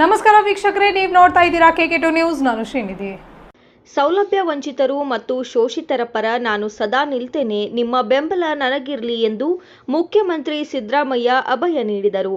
ನಮಸ್ಕಾರ ವೀಕ್ಷಕರೇ, ನೀವು ನೋಡ್ತಾ ಇದ್ದೀರಾ KK2 ನ್ಯೂಸ್. ನಾನು ಶ್ರೀನಿಧಿ. ಸೌಲಭ್ಯ ವಂಚಿತರು ಮತ್ತು ಶೋಷಿತರ ಪರ ನಾನು ಸದಾ ನಿಲ್ತೇನೆ, ನಿಮ್ಮ ಬೆಂಬಲ ನನಗಿರಲಿ ಎಂದು ಮುಖ್ಯಮಂತ್ರಿ ಸಿದ್ದರಾಮಯ್ಯ ಅಭಯ ನೀಡಿದರು.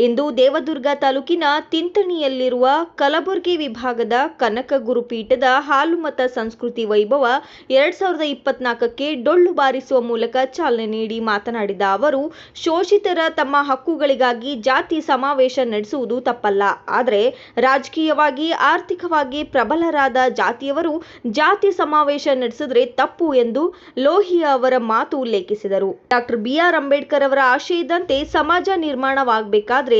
ಇಂದು ದೇವದುರ್ಗ ತಾಲೂಕಿನ ತಿಂತಣಿಯಲ್ಲಿರುವ ಕಲಬುರಗಿ ವಿಭಾಗದ ಕನಕ ಗುರುಪೀಠದ ಹಾಲುಮತ ಸಂಸ್ಕೃತಿ ವೈಭವ 2024ಕ್ಕೆ ಡೊಳ್ಳು ಬಾರಿಸುವ ಮೂಲಕ ಚಾಲನೆ ನೀಡಿ ಮಾತನಾಡಿದ ಅವರು, ಶೋಷಿತರ ತಮ್ಮ ಹಕ್ಕುಗಳಿಗಾಗಿ ಜಾತಿ ಸಮಾವೇಶ ನಡೆಸುವುದು ತಪ್ಪಲ್ಲ. ಆದರೆ ರಾಜಕೀಯವಾಗಿ ಆರ್ಥಿಕವಾಗಿ ಪ್ರಬಲರಾದ ಜಾತಿಯವರು ಜಾತಿ ಸಮಾವೇಶ ನಡೆಸಿದ್ರೆ ತಪ್ಪು ಎಂದು ಲೋಹಿಯಾ ಅವರ ಮಾತು ಉಲ್ಲೇಖಿಸಿದರು. ಡಾಕ್ಟರ್ BR ಅಂಬೇಡ್ಕರ್ ಅವರ ಆಶಯದಂತೆ ಸಮಾಜ ನಿರ್ಮಾಣವಾಗಬೇಕಾದ್ರೆ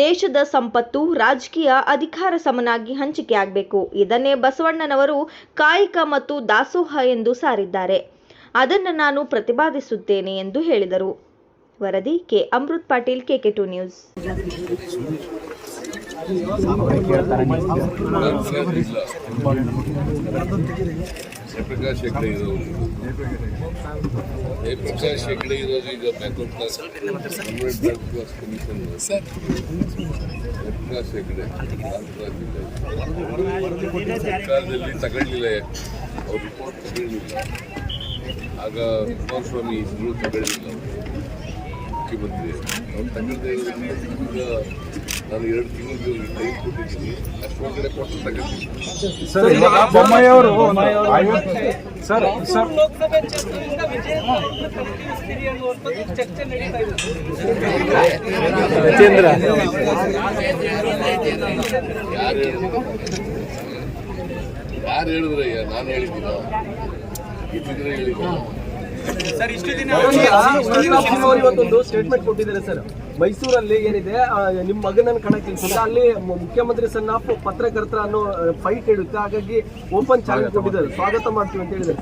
ದೇಶದ ಸಂಪತ್ತು ರಾಜಕೀಯ ಅಧಿಕಾರ ಸಮನಾಗಿ ಹಂಚಿಕೆಯಾಗಬೇಕು. ಇದನ್ನೇ ಬಸವಣ್ಣನವರು ಕಾಯಕ ಮತ್ತು ದಾಸೋಹ ಎಂದು ಸಾರಿದ್ದಾರೆ. ಅದನ್ನು ನಾನು ಪ್ರತಿಪಾದಿಸುತ್ತೇನೆ ಎಂದು ಹೇಳಿದರು. ವರದಿ K Amrit Patil, KK2 news. Prakash Hegde ಇರೋದು ಈಗ backward class commission Prakash Hegde ಸರ್ಕಾರದಲ್ಲಿ ತಗೊಳ್ಳಿಲ್ಲ, ಅವ್ರ ರಿಪೋರ್ಟ್ ತಗೊಳ್ಳಿಲ್ಲ. ಆಗ ಕುಮಾರಸ್ವಾಮಿ ಇದ್ರು ತಗೊಳ್ಳಿಲ್ಲ, ಮುಖ್ಯಮಂತ್ರಿ ಅವ್ರು ತಗೊಳ್ಳದೆ ಈಗ ನಾನು 2 ತಿಂಗಳು ಟೈಮ್ ಕೊಟ್ಟಿದ್ದೀನಿ. ಅಷ್ಟೊಳಗಡೆ ಕೊಟ್ಟು ತಗೊಳ್ತೀನಿ. ಯಾರು ಹೇಳಿದ್ರಯ್ಯ? ನಾನು ಹೇಳಿದ್ದೀನ? ಇದ್ದಿದ್ರೆ ಹೇಳಿದ್ದೀನ? ಸರ್, ಇಷ್ಟು ದಿನ ಇವತ್ತೊಂದು ಸ್ಟೇಟ್ಮೆಂಟ್ ಕೊಟ್ಟಿದ್ದಾರೆ ಸರ್. ಮೈಸೂರಲ್ಲಿ ಏನಿದೆ, ನಿಮ್ಮ ಮಗನನ್ನು ಕಣಕ್ಕಿಳಿಸಿದ್ರೆ ಅಲ್ಲಿ ಮುಖ್ಯಮಂತ್ರಿ ಸನ್ ಆಫ್ ಪತ್ರಕರ್ತರ ಅನ್ನೋ ಫೈಟ್ ಇಡುತ್ತೆ, ಹಾಗಾಗಿ ಓಪನ್ ಚಾಲೆಂಜ್ ಕೊಟ್ಟಿದ್ದಾರೆ, ಸ್ವಾಗತ ಮಾಡ್ತೀವಿ ಅಂತ ಹೇಳಿದ್ದಾರೆ.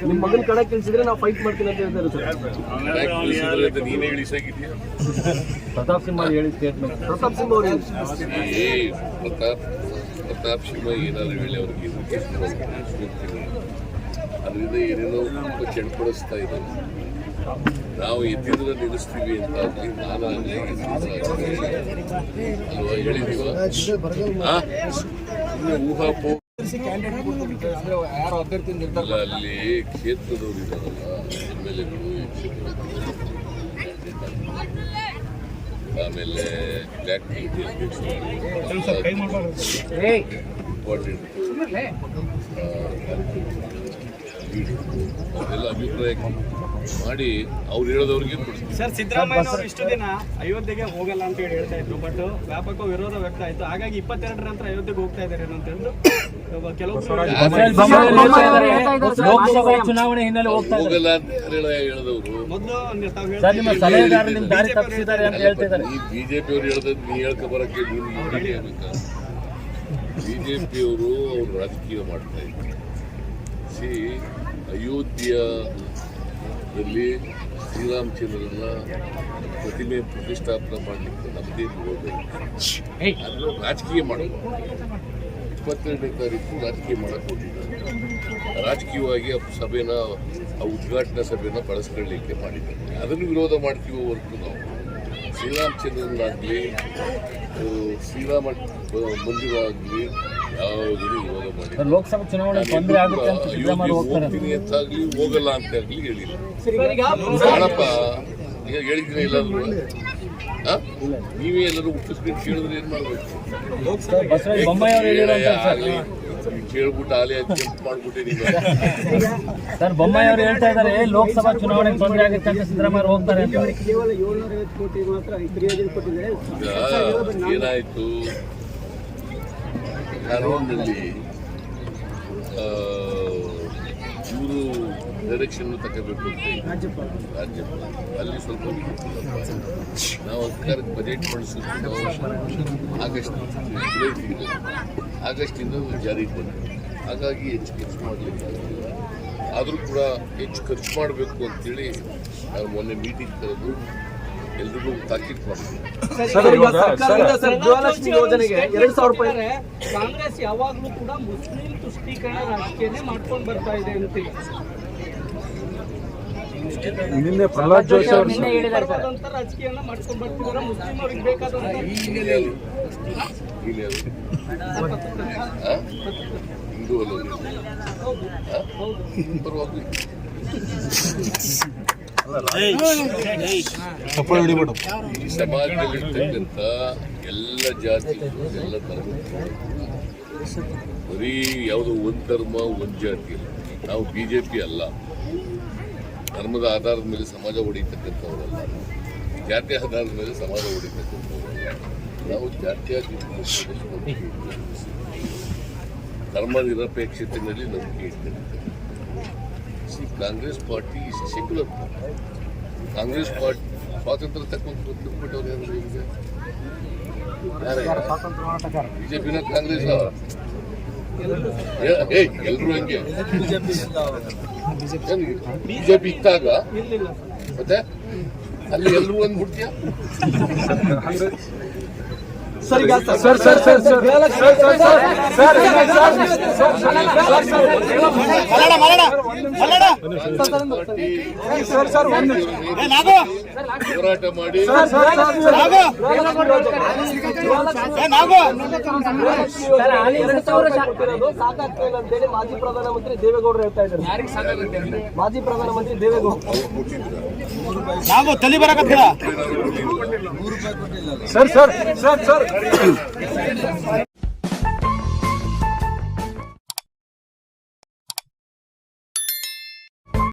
ನಿಮ್ಮ ಮಗನ ಕಣಕ್ಕಿಳಿಸಿದ್ರೆ ನಾವು ಫೈಟ್ ಮಾಡ್ತೀವಿ ಅಂತ ಹೇಳಿದ್ದಾರೆ ಸರ್. ನೀನೇ ಇಳಿಸಾಗಿದ್ಯಾ? ಪ್ರತಾಪ್ ಸಿಂಹ ಹೇಳಿ ಸ್ಟೇಟ್ಮೆಂಟ್. ಪ್ರತಾಪ್ ಸಿಂಹ ಅವರು ಪ್ರತಾಪ್ ಸಿಂಹ ಏನಾದ್ರು ಹೇಳಿ ಅವ್ರಿಗೆ ಅದರಿಂದ ಏನೇನೋ ತುಂಬ ಚಡ್ಪಡಿಸ್ತಾ ಇದ್ದಾರೆ. ನಾವು ಎದ್ದಿದ್ರೆ ನಿಲ್ಲಿಸ್ತೀವಿ ಅಂತ ಆಗಲಿ, ನಾನಾಗಲಿ ಅಲ್ವಾ ಹೇಳಿದೀವ? ಊಹಾಪೋ ಅಲ್ಲ, ಅಲ್ಲಿ ಕ್ಷೇತ್ರದವ್ರು ಇದ್ದಾರಲ್ಲ, MLAಗಳು, ಆಮೇಲೆ ಬ್ಲ್ಯಾಕ್ ಕಮಿಟಿ ಇಂಪಾರ್ಟೆಂಟ್ ಅದೆಲ್ಲ ಅಭಿಪ್ರಾಯ ಮಾಡಿ ಅವ್ರು ಹೇಳೋದವ್ರಿಗೆ ಕೊಡ್ತೀವಿ. ಸರ್, ಸಿದ್ದರಾಮಯ್ಯ ಅವರು ಇಷ್ಟು ದಿನ ಅಯೋಧ್ಯೆಗೆ ಹೋಗಲ್ಲ ಅಂತ ಹೇಳಿ ಹೇಳ್ತಾ ಇದ್ರು, ಬಟ್ ವ್ಯಾಪಕ ವಿರೋಧ ವ್ಯಕ್ತ ಆಯ್ತು. ಹಾಗಾಗಿ 22ರ ನಂತರ ಅಯೋಧ್ಯೆಗೆ ಹೋಗ್ತಾ ಇದ್ದಾರೆ ಅಂತ ಹೇಳಿದ್ರು ಕೆಲವು. ಲೋಕಸಭಾ ಚುನಾವಣೆ ಹಿನ್ನೆಲೆ ಹೋಗಲ್ಲ ಅಂತ ಹೇಳೋದವ್ರು ಮೊದಲು ಈ ಬಿಜೆಪಿಯವ್ರು ಹೇಳೋದ್ ನೀ ಹೇಳ್ಕೊಬರಕ್ಕೆ ನೀನು ಬೇಕಾ? ಬಿಜೆಪಿಯವರು ಅವ್ರು ರಾಜಕೀಯ ಮಾಡ್ತಾ ಇದ್ದಾರೆ. ಅಯೋಧ್ಯೆಯಲ್ಲಿ ಶ್ರೀರಾಮಚಂದ್ರನ ಪ್ರತಿಮೆ ಪ್ರತಿಷ್ಠಾಪನೆ ಮಾಡಲಿಕ್ಕೆ ನಮ್ಮದೇ ಅದು ರಾಜಕೀಯ ಮಾಡಬೇಕು. 22ನೇ ತಾರೀಕು ರಾಜಕೀಯ ಮಾಡಕ್ಕೆ ಹೋಗಿದ್ದಾರೆ. ರಾಜಕೀಯವಾಗಿ ಸಭೆನ, ಉದ್ಘಾಟನಾ ಸಭೆನ ಬಳಸ್ಕೊಳ್ಳಲಿಕ್ಕೆ ಮಾಡಿದ್ದಾರೆ. ಅದನ್ನು ವಿರೋಧ ಮಾಡ್ತೀವಿ ಹೊರತು ನಾವು ಶ್ರೀರಾಮಚಂದ್ರನಾಗಲಿ ಶ್ರೀರಾಮ ಮಂದಿರ ಆಗಲಿ ಯಾವುದನ್ನು ವಿರೋಧ ಮಾಡಿ ಲೋಕಸಭಾ ಚುನಾವಣೆ ತೊಂದರೆ ಆಗುತ್ತೆ ಹೋಗ್ತೀನಿ ಅಂತಾಗಲಿ ಹೋಗಲ್ಲ ಅಂತ ಆಗಲಿ ಹೇಳಿಲ್ಲ. ನಾಳಪ್ಪ ಈಗ ಹೇಳಿದ್ರೆ ಎಲ್ಲಾದ್ರು ನೀವೇ ಎಲ್ಲರೂ ಹುಟ್ಟಿಸ್ಬಿಟ್ಟು ಕೇಳಿದ್ರೆ ಏನ್ ಮಾಡ್ಬೇಕು? ಕೇಳ್ಬಿಟ್ಟು ಆಲೆ ಜಂಪ್ ಮಾಡ್ಬಿಟ್ಟೆ ನೀವು. ಸರ್, ಬೊಮ್ಮಾಯಿ ಅವರು ಹೇಳ್ತಾ ಇದ್ದಾರೆ ಲೋಕಸಭಾ ಚುನಾವಣೆ ತೊಂದರೆ ಆಗುತ್ತೆ ಅಂತ ಸಿದ್ದರಾಮಯ್ಯ ಹೋಗ್ತಾರೆ ಅಂತ. ಏನಾಯ್ತು, ಕಾನೂನಿನಲ್ಲಿ ಇವರು ಡೈರೆಕ್ಷನ್ ತಗೋಬೇಕು ಅಂತ ರಾಜ್ಯಪಾಲ ಅಲ್ಲಿ ಸ್ವಲ್ಪ ನಾವು ಅಧಿಕಾರಕ್ಕೆ ಬಜೆಟ್ ಬಳಸಿದ್ದು ಆಗಸ್ಟಿಂದ ಜಾರಿಗೆ ಬಂದಿದೆ. ಹಾಗಾಗಿ ಹೆಚ್ಚು ಖರ್ಚು ಮಾಡಲಿಕ್ಕಾಗಲಿಲ್ಲ. ಆದರೂ ಕೂಡ ಹೆಚ್ಚು ಖರ್ಚು ಮಾಡಬೇಕು ಅಂತೇಳಿ ನಾವು ಮೊನ್ನೆ ಮೀಟಿಂಗ್ ಕರೆದು ಎಲ್ರಿಗೂ ತಾಕೀತು ಮಾಡಿದ್ವಿ. ಕಾಂಗ್ರೆಸ್ ಯಾವಾಗಲೂ ಕೂಡ ಮುಸ್ಲಿಂ ತುಷ್ಟೀಕರಣ ರಾಜಕೀಯನೇ ಮಾಡ್ಕೊಂಡು ಬರ್ತಾ ಇದೆ ಅಂತ ನಿನ್ನೆ ಪ್ರಹ್ಲಾದ್ ಜೋಶಿ ಅವರು ನಿನ್ನೆ ಹೇಳಿದ್ದಾರೆ ಸರ್. ರಾಜಕೀಯನ ಮಾಡ್ಕೊಂಡು ಬರ್ತಿದ್ದಾರೆ, ಮುಸ್ಲಿಂ ಅವ್ರಿಗೆ ಬೇಕಾದಂತ ಹಿಂದೂ ಅಲ್ಲ ಪರವಾಗಿ ಈ ಸಮಾಜದಲ್ಲಿರ್ತಕ್ಕಂಥ ಎಲ್ಲ ಜಾತಿ ಎಲ್ಲ ಧರ್ಮ ಬರೀ ಯಾವುದೋ ಒಂದು ಧರ್ಮ ಒಂದು ಜಾತಿ ಇಲ್ಲ. ನಾವು ಬಿಜೆಪಿ ಅಲ್ಲ, ಧರ್ಮದ ಆಧಾರದ ಮೇಲೆ ಸಮಾಜ ಹೊಡಿತಕ್ಕಂಥವರಲ್ಲ, ಜಾತಿ ಆಧಾರದ ಮೇಲೆ ಸಮಾಜ ಹೊಡಿತಕ್ಕಂಥವರಲ್ಲ. ನಾವು ಜಾತ್ಯಾತೀತ ಧರ್ಮ ನಿರಪೇಕ್ಷತೆಯಲ್ಲಿ ನಂಬಿಕೆ ಇಟ್ಟಿರ್ತೇವೆ. Congress party is secular party. Congress party ಸ್ವಾತಂತ್ರ್ಯ ತಕ್ಕೊಂಡು ಬಿಟ್ಬಿಟ್ಟವ್ರು ಏನಾದ್ರು ಈಗ ಬಿಜೆಪಿನ ಕಾಂಗ್ರೆಸ್ ಎಲ್ರು ಹಂಗೆ ಬಿಜೆಪಿ ಇದ್ದಾಗ ಮತ್ತೆ ಅಲ್ಲಿ ಎಲ್ರು ಅಂದ್ಬಿಡ್ತೀಯ. ಸರ್ ಈಗ ಹೋರಾಟ ಮಾಡಿ ಸಾಕಾಗ್ತಿಲ್ಲ ಅಂತೇಳಿ ಮಾಜಿ ಪ್ರಧಾನಮಂತ್ರಿ ದೇವೇಗೌಡರು ಹೇಳ್ತಾ ಇದ್ದಾರೆ. ಮಾಜಿ ಪ್ರಧಾನಮಂತ್ರಿ ದೇವೇಗೌಡರು ಸರ್